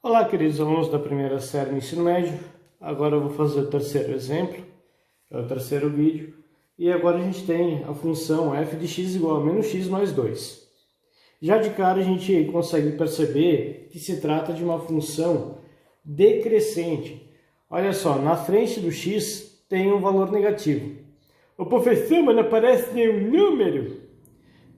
Olá, queridos alunos da primeira série do ensino médio. Agora eu vou fazer o terceiro exemplo, é o terceiro vídeo. E agora a gente tem a função f de x igual a menos x mais 2. Já de cara a gente consegue perceber que se trata de uma função decrescente. Olha só, na frente do x tem um valor negativo. Ô professor, mas não aparece nenhum número?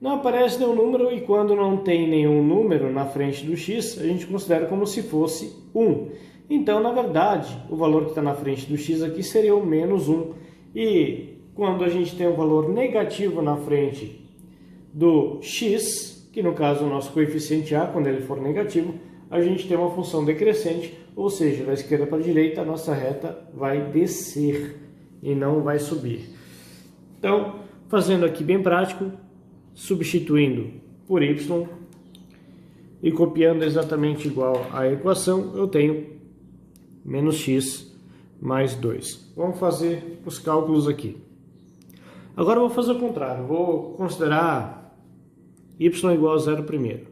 Não aparece nenhum número e quando não tem nenhum número na frente do x, a gente considera como se fosse 1. Então, na verdade, o valor que está na frente do x aqui seria o menos 1. E quando a gente tem um valor negativo na frente do x, que no caso é o nosso coeficiente a, quando ele for negativo, a gente tem uma função decrescente, ou seja, da esquerda para a direita, a nossa reta vai descer e não vai subir. Então, fazendo aqui bem prático, substituindo por y e copiando exatamente igual à equação, eu tenho menos x mais 2. Vamos fazer os cálculos aqui. Agora eu vou fazer o contrário, vou considerar y igual a 0 primeiro,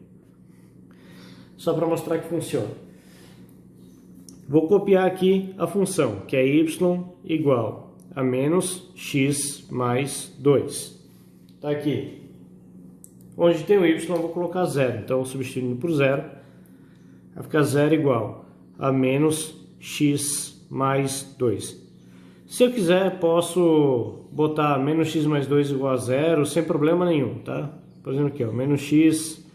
só para mostrar que funciona. Vou copiar aqui a função, que é y igual a menos x mais 2. Está aqui. Onde tem o y, eu vou colocar 0. Então, substituindo por 0, vai ficar 0 igual a menos x mais 2. Se eu quiser, posso botar menos x mais 2 igual a 0, sem problema nenhum, tá? Por exemplo aqui, ó, menos x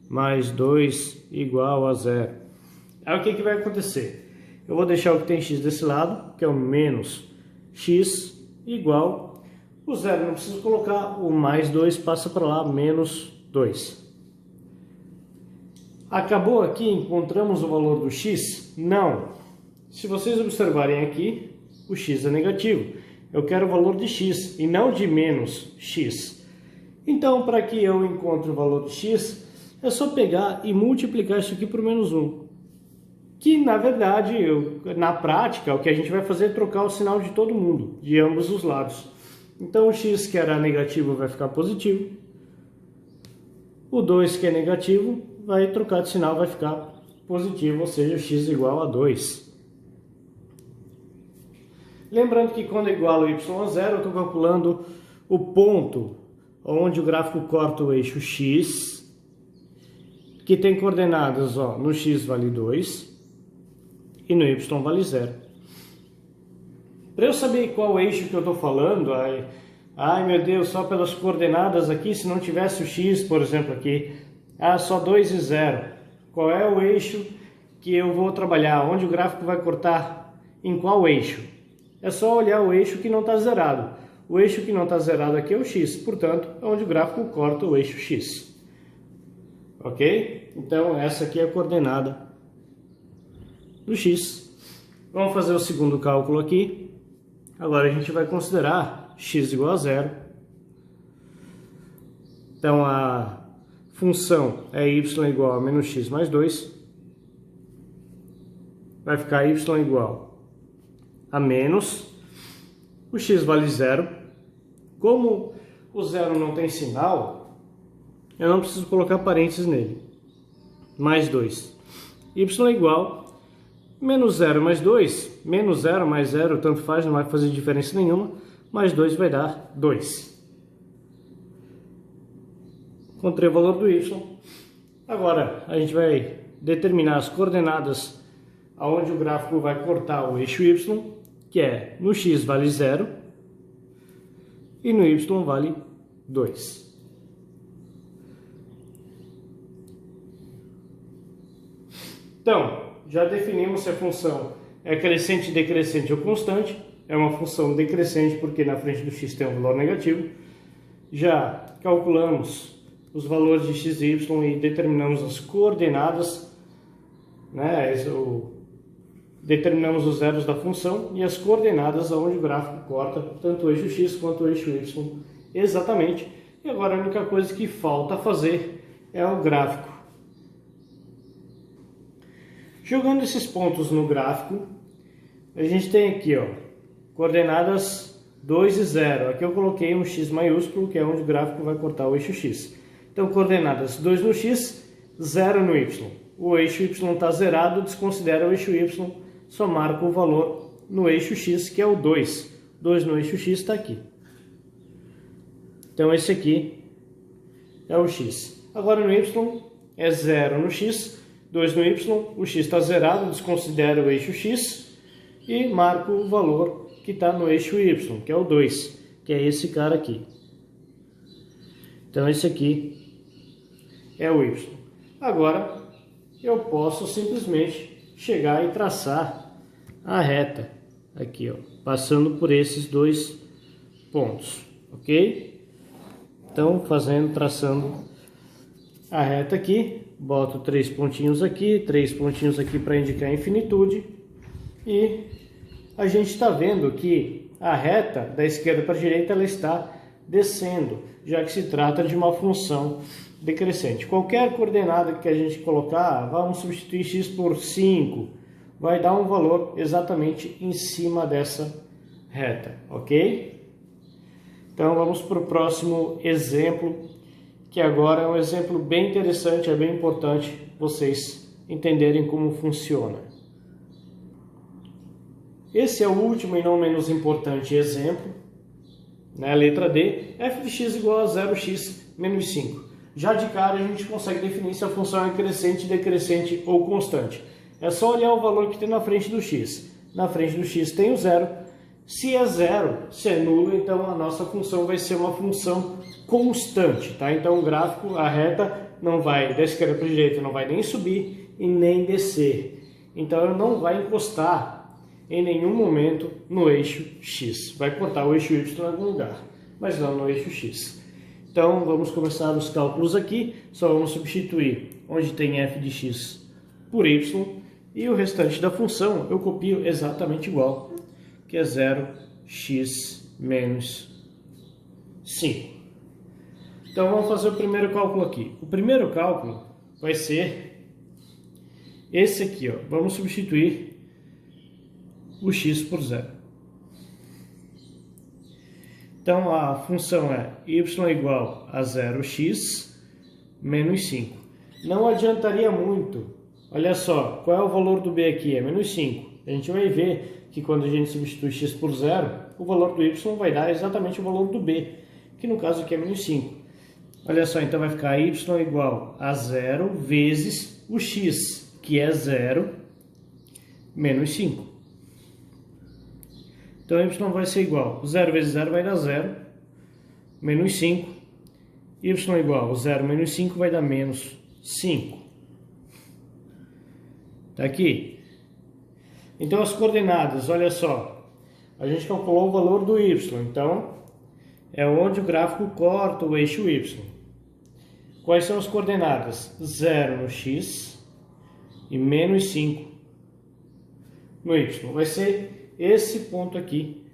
mais 2 igual a 0. Aí o que vai acontecer? Eu vou deixar o que tem x desse lado, que é o menos x igual o 0 não preciso colocar, o mais 2 passa para lá, menos 2. Acabou aqui, encontramos o valor do x? Não. Se vocês observarem aqui, o x é negativo. Eu quero o valor de x e não de menos x. Então, para que eu encontre o valor de x, é só pegar e multiplicar isso aqui por menos 1. Que, na verdade, na prática, o que a gente vai fazer é trocar o sinal de todo mundo, de ambos os lados. Então, o x que era negativo vai ficar positivo. O 2 que é negativo vai trocar de sinal, vai ficar positivo, ou seja, x igual a 2. Lembrando que quando eu igualo y a 0, eu estou calculando o ponto onde o gráfico corta o eixo x, que tem coordenadas, ó, no x vale 2 e no y vale 0. Para eu saber qual eixo que eu estou falando, ai meu Deus, só pelas coordenadas aqui, se não tivesse o x, por exemplo, aqui, só 2 e 0. Qual é o eixo que eu vou trabalhar? Onde o gráfico vai cortar? Em qual eixo? É só olhar o eixo que não está zerado. O eixo que não está zerado aqui é o x, portanto, é onde o gráfico corta o eixo x. Ok? Então, essa aqui é a coordenada do x. Vamos fazer o segundo cálculo aqui. Agora a gente vai considerar x igual a 0. Então a função é y igual a menos x mais 2. Vai ficar y igual a menos. O x vale 0. Como o 0 não tem sinal, eu não preciso colocar parênteses nele. Mais 2. Y igual menos 0 mais 2, menos 0 mais 0, tanto faz, não vai fazer diferença nenhuma, mais 2 vai dar 2. Encontrei o valor do y. Agora, a gente vai determinar as coordenadas aonde o gráfico vai cortar o eixo y, que é no x vale 0 e no y vale 2. Então, já definimos se a função é crescente, decrescente ou constante. É uma função decrescente porque na frente do x tem um valor negativo. Já calculamos os valores de x e y e determinamos as coordenadas, né? Determinamos os zeros da função e as coordenadas aonde o gráfico corta tanto o eixo x quanto o eixo y exatamente. E agora a única coisa que falta fazer é o gráfico. Jogando esses pontos no gráfico, a gente tem aqui, ó, coordenadas 2 e 0. Aqui eu coloquei um x maiúsculo, que é onde o gráfico vai cortar o eixo x. Então, coordenadas 2 no x, 0 no y. o eixo y está zerado, desconsidera o eixo y, só marca o valor no eixo x, que é o 2. 2 no eixo x está aqui. Então esse aqui é o x. Agora no y é 0 no x, 2 no y, o x está zerado, desconsidera o eixo x e marca o valor que está no eixo y, que é o 2, que é esse cara aqui. Então esse aqui é o y. Agora eu posso simplesmente chegar e traçar a reta aqui, ó, passando por esses dois pontos, ok? Então traçando a reta aqui, boto 3 pontinhos aqui para indicar a infinitude, e a gente está vendo que a reta da esquerda para a direita ela está descendo, já que se trata de uma função decrescente. Qualquer coordenada que a gente colocar, vamos substituir x por 5, vai dar um valor exatamente em cima dessa reta, ok? Então vamos para o próximo exemplo, que agora é um exemplo bem interessante, é bem importante vocês entenderem como funciona. Esse é o último e não menos importante exemplo, né? Letra D, f de x igual a 0x menos 5. Já de cara a gente consegue definir se a função é crescente, decrescente ou constante. É só olhar o valor que tem na frente do x. Na frente do x tem o 0. Se é 0, se é nulo, então a nossa função vai ser uma função constante, tá? Então o gráfico, a reta, não vai da esquerda para a direita, não vai nem subir e nem descer. Então ela não vai encostar em nenhum momento no eixo x. Vai cortar o eixo y em algum lugar, mas não no eixo x. Então vamos começar os cálculos aqui. Só vamos substituir onde tem f de x por y, e o restante da função eu copio exatamente igual, que é 0x menos 5. Então vamos fazer o primeiro cálculo aqui. O primeiro cálculo vai ser esse aqui, ó. Vamos substituir o x por 0. Então a função é y igual a 0x menos 5. Não adiantaria muito. Olha só, qual é o valor do b aqui? É menos 5. A gente vai ver que quando a gente substitui x por 0, o valor do y vai dar exatamente o valor do b, que no caso aqui é menos 5. Olha só, então vai ficar y igual a 0 vezes o x, que é 0, menos 5. Então y vai ser igual, 0 vezes 0 vai dar 0, menos 5. Y igual, 0 menos 5 vai dar menos 5. Tá aqui. Então as coordenadas, olha só, a gente calculou o valor do y, então é onde o gráfico corta o eixo y. Quais são as coordenadas? 0 no x e menos 5 no y. Vai ser esse ponto aqui,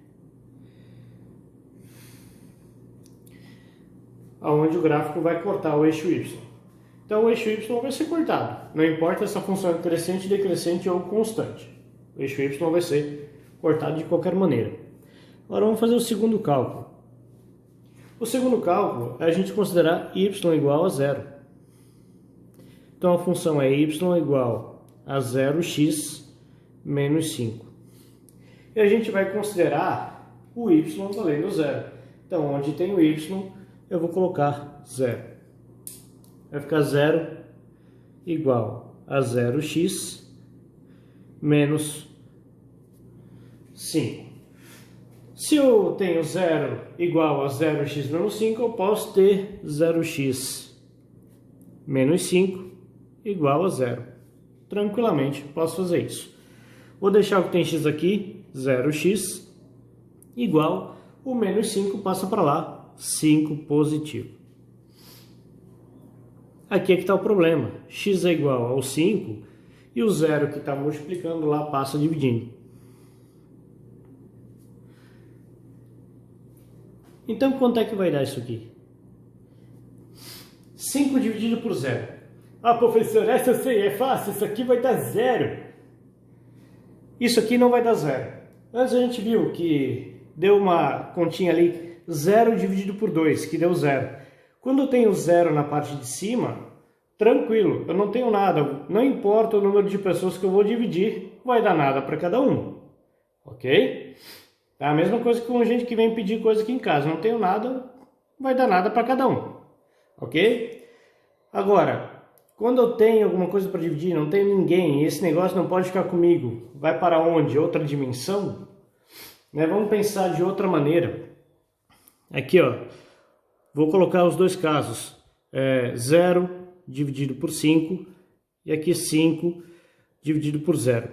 aonde o gráfico vai cortar o eixo y. Então o eixo y vai ser cortado, não importa se a função é crescente, decrescente ou constante. O eixo y vai ser cortado de qualquer maneira. Agora vamos fazer o segundo cálculo. O segundo cálculo é a gente considerar y igual a 0. Então a função é y igual a 0x menos 5. E a gente vai considerar o y valendo 0. Então onde tem o y, eu vou colocar 0. Vai ficar 0 igual a 0x menos 5. Se eu tenho 0 igual a 0x menos 5, eu posso ter 0x menos 5 igual a 0. Tranquilamente, posso fazer isso. Vou deixar o que tem x aqui, 0x, igual, o menos 5 passa para lá, 5 positivo. Aqui é que está o problema. X é igual ao 5 e o 0 que está multiplicando lá passa dividindo. Então, quanto é que vai dar isso aqui? 5 dividido por 0. Ah, professor, essa eu sei, é fácil, isso aqui vai dar 0. Isso aqui não vai dar 0. Antes a gente viu que deu uma continha ali, 0 dividido por 2, que deu 0. Quando eu tenho 0 na parte de cima, tranquilo, eu não tenho nada, não importa o número de pessoas que eu vou dividir, vai dar nada para cada um, ok? É a mesma coisa que com gente que vem pedir coisa aqui em casa, não tenho nada, vai dar nada para cada um, ok? Agora, quando eu tenho alguma coisa para dividir, não tenho ninguém, e esse negócio não pode ficar comigo, vai para onde? Outra dimensão? Né? Vamos pensar de outra maneira. Aqui, ó, vou colocar os dois casos, 0 dividido por 5 e aqui 5 dividido por 0.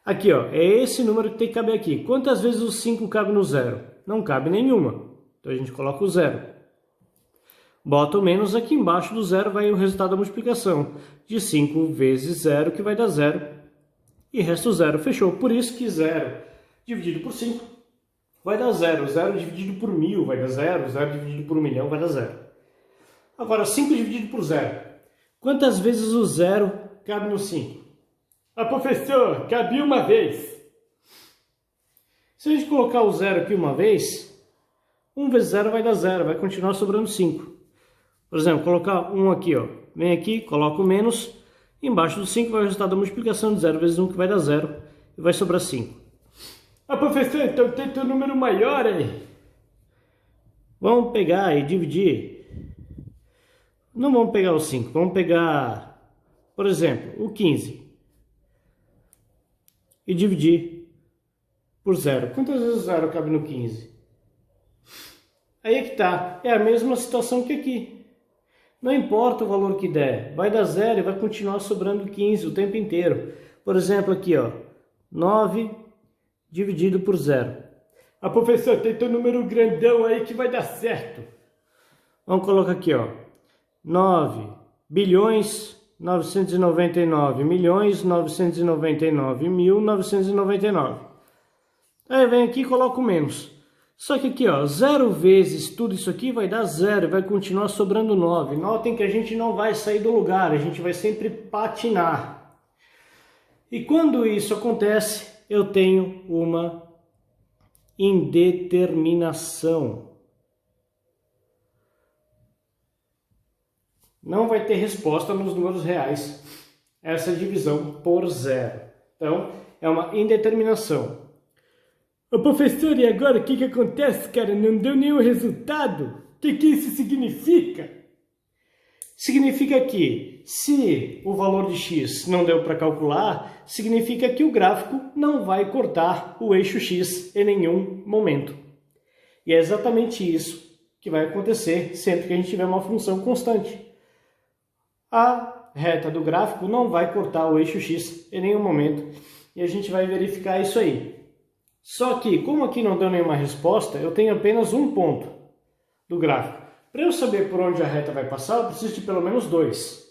Aqui, ó, é esse número que tem que caber aqui. Quantas vezes o 5 cabe no 0? Não cabe nenhuma. Então a gente coloca o 0. Bota o menos aqui embaixo do 0, vai o resultado da multiplicação. De 5 vezes 0, que vai dar 0. E resta o 0. Fechou. Por isso que 0 dividido por 5 vai dar 0. 0 dividido por 1000 vai dar 0. 0 dividido por 1.000.000 vai dar 0. Agora, 5 dividido por 0. Quantas vezes o 0 cabe no 5? Ah, professor, cabe uma vez. Se a gente colocar o 0 aqui uma vez, 1 vezes 0 vai dar 0, vai continuar sobrando 5. Por exemplo, colocar 1 aqui, ó. Vem aqui, coloca o menos, embaixo do 5 vai o resultado da multiplicação de 0 vezes 1, que vai dar 0, e vai sobrar 5. Ah, professor, então tem um número maior aí. Vamos pegar e dividir. Não vamos pegar o 5, vamos pegar, por exemplo, o 15. E dividir por 0. Quantas vezes o 0 cabe no 15? Aí é que tá. É a mesma situação que aqui. Não importa o valor que der. Vai dar 0 e vai continuar sobrando 15 o tempo inteiro. Por exemplo, aqui, ó. 9 dividido por 0. Ah, professor, tem teu número grandão aí que vai dar certo. Vamos colocar aqui, ó. 9 bilhões 999 milhões 999 mil 999. Aí vem aqui e coloca o menos. Só que aqui, ó, 0 vezes tudo isso aqui vai dar 0 e vai continuar sobrando 9. Notem que a gente não vai sair do lugar, a gente vai sempre patinar. E quando isso acontece, eu tenho uma indeterminação. Não vai ter resposta nos números reais essa divisão por 0. Então, é uma indeterminação. Ô professor, e agora o que acontece, cara? Não deu nenhum resultado? O que isso significa? Significa que, se o valor de x não deu para calcular, significa que o gráfico não vai cortar o eixo x em nenhum momento. E é exatamente isso que vai acontecer sempre que a gente tiver uma função constante. A reta do gráfico não vai cortar o eixo x em nenhum momento. E a gente vai verificar isso aí. Só que, como aqui não deu nenhuma resposta, eu tenho apenas um ponto do gráfico. Para eu saber por onde a reta vai passar, eu preciso de pelo menos 2.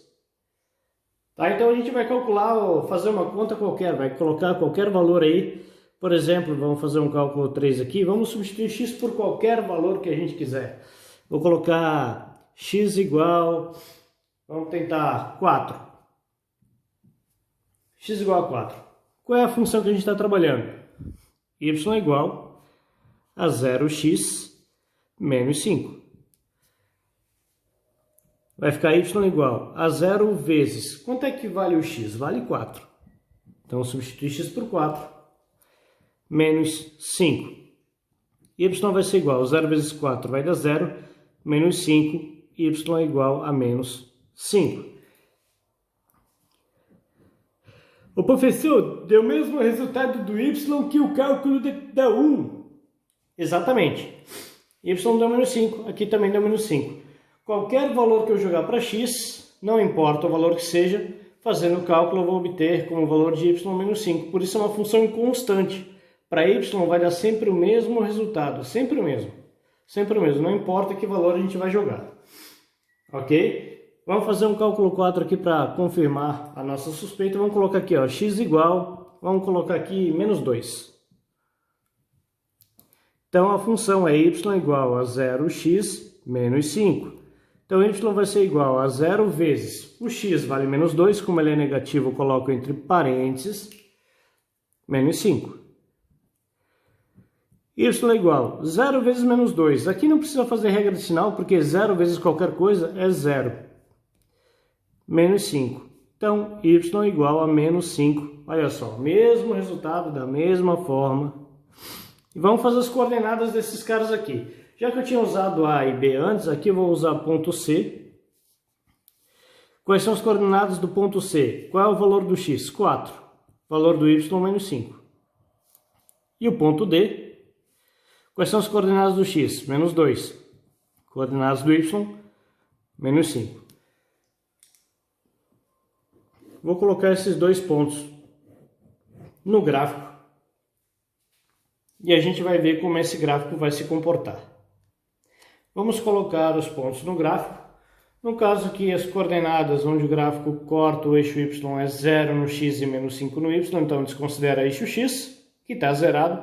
Tá? Então a gente vai calcular ou fazer uma conta qualquer, vai colocar qualquer valor aí. Por exemplo, vamos fazer um cálculo 3 aqui, vamos substituir x por qualquer valor que a gente quiser. Vou colocar x igual... Vamos tentar 4. X igual a 4. Qual é a função que a gente está trabalhando? Y igual a 0x menos 5. Vai ficar y igual a 0 vezes... Quanto é que vale o x? Vale 4. Então, substitui x por 4. Menos 5. Y vai ser igual a 0 vezes 4 vai dar 0. Menos 5. Y igual a menos 5. O professor, deu o mesmo resultado do y que o cálculo da 1. Exatamente. Y deu menos 5, aqui também deu menos 5. Qualquer valor que eu jogar para x, não importa o valor que seja, fazendo o cálculo eu vou obter como valor de y menos 5. Por isso é uma função constante. Para y vai dar sempre o mesmo resultado, sempre o mesmo. Sempre o mesmo, não importa que valor a gente vai jogar. Ok? Vamos fazer um cálculo 4 aqui para confirmar a nossa suspeita. Vamos colocar aqui, ó, x igual, vamos colocar aqui menos 2. Então a função é y igual a 0x menos 5. Então y vai ser igual a 0 vezes o x vale menos 2, como ele é negativo eu coloco entre parênteses, menos 5. Y é igual a 0 vezes menos 2. Aqui não precisa fazer regra de sinal, porque 0 vezes qualquer coisa é 0. menos 5. Então, y igual a menos 5. Olha só, mesmo resultado da mesma forma. E vamos fazer as coordenadas desses caras aqui. Já que eu tinha usado A e B antes, aqui eu vou usar ponto C. Quais são as coordenadas do ponto C? Qual é o valor do x? 4. Valor do y, menos 5. E o ponto D? Quais são as coordenadas do x? Menos 2. Coordenadas do y, menos 5. Vou colocar esses dois pontos no gráfico. E a gente vai ver como esse gráfico vai se comportar. Vamos colocar os pontos no gráfico. No caso aqui, as coordenadas onde o gráfico corta o eixo y é 0 no x e menos 5 no y, então desconsidera eixo x, que está zerado,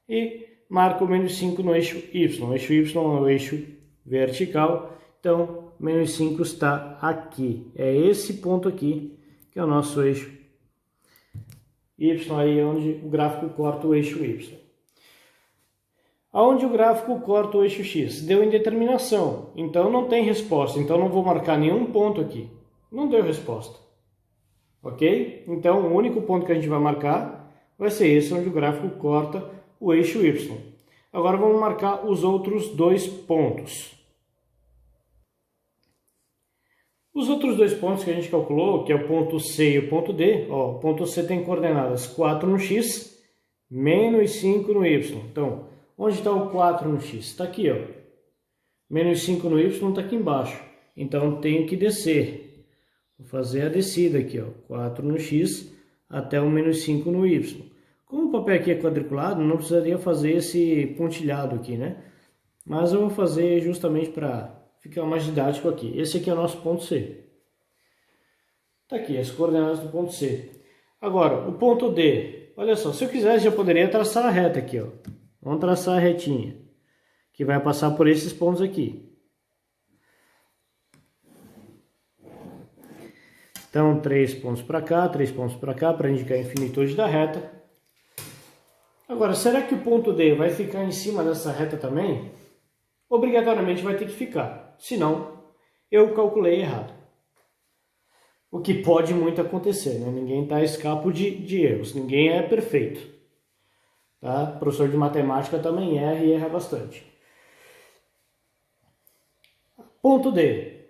e marca o menos 5 no eixo y. O eixo y é o eixo vertical, então menos 5 está aqui. É esse ponto aqui que é o nosso eixo y, aí onde o gráfico corta o eixo y. Aonde o gráfico corta o eixo x? Deu indeterminação, então não tem resposta, então não vou marcar nenhum ponto aqui. Não deu resposta. Ok? Então o único ponto que a gente vai marcar vai ser esse, onde o gráfico corta o eixo y. Agora vamos marcar os outros dois pontos. Os outros dois pontos que a gente calculou, que é o ponto C e o ponto D, ó, o ponto C tem coordenadas 4 no x, menos 5 no y. Então, onde está o 4 no x? Está aqui, ó. Menos 5 no y está aqui embaixo. Então, tenho que descer. Vou fazer a descida aqui, ó. 4 no x até o menos 5 no y. Como o papel aqui é quadriculado, não precisaria fazer esse pontilhado aqui, né? Mas eu vou fazer justamente para ficar mais didático aqui. Esse aqui é o nosso ponto C. Está aqui, as coordenadas do ponto C. Agora, o ponto D. Olha só, se eu quisesse, já poderia traçar a reta aqui, ó. Vamos traçar a retinha, que vai passar por esses pontos aqui. Então, 3 pontos para cá, 3 pontos para cá, para indicar a infinitude da reta. Agora, será que o ponto D vai ficar em cima dessa reta também? Obrigatoriamente vai ter que ficar, senão eu calculei errado. O que pode muito acontecer, né? Ninguém está a escapo de erros, ninguém é perfeito. Tá? Professor de matemática também erra e erra bastante. Ponto D.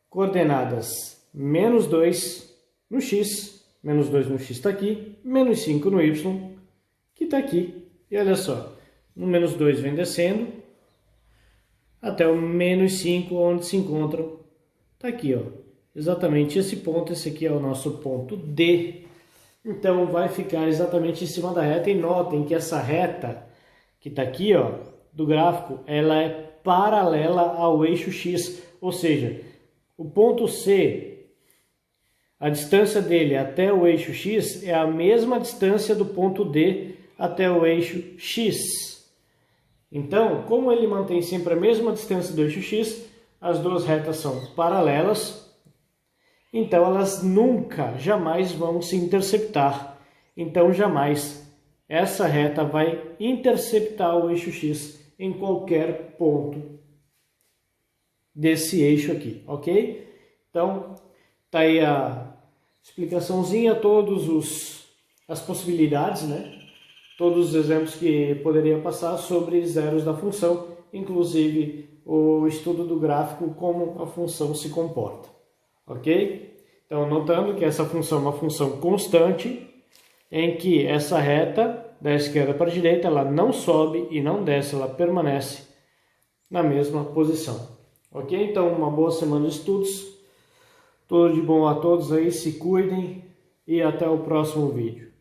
Coordenadas menos 2 no x, menos 2 no x está aqui, menos 5 no y, que está aqui. E olha só, no menos 2 vem descendo, até o menos 5, onde se encontram, está aqui, ó. Exatamente esse ponto, esse aqui é o nosso ponto D. Então, vai ficar exatamente em cima da reta. E notem que essa reta que está aqui, ó, do gráfico, ela é paralela ao eixo x. Ou seja, o ponto C, a distância dele até o eixo x é a mesma distância do ponto D até o eixo x. Então, como ele mantém sempre a mesma distância do eixo x, as duas retas são paralelas. Então, elas nunca, jamais vão se interceptar. Então, jamais essa reta vai interceptar o eixo x em qualquer ponto desse eixo aqui, ok? Então, tá aí a explicaçãozinha, as possibilidades, né? Todos os exemplos que poderia passar sobre zeros da função, inclusive o estudo do gráfico, como a função se comporta. Ok? Então, notando que essa função é uma função constante, em que essa reta da esquerda para a direita, ela não sobe e não desce, ela permanece na mesma posição. Ok? Então, uma boa semana de estudos. Tudo de bom a todos aí, se cuidem e até o próximo vídeo.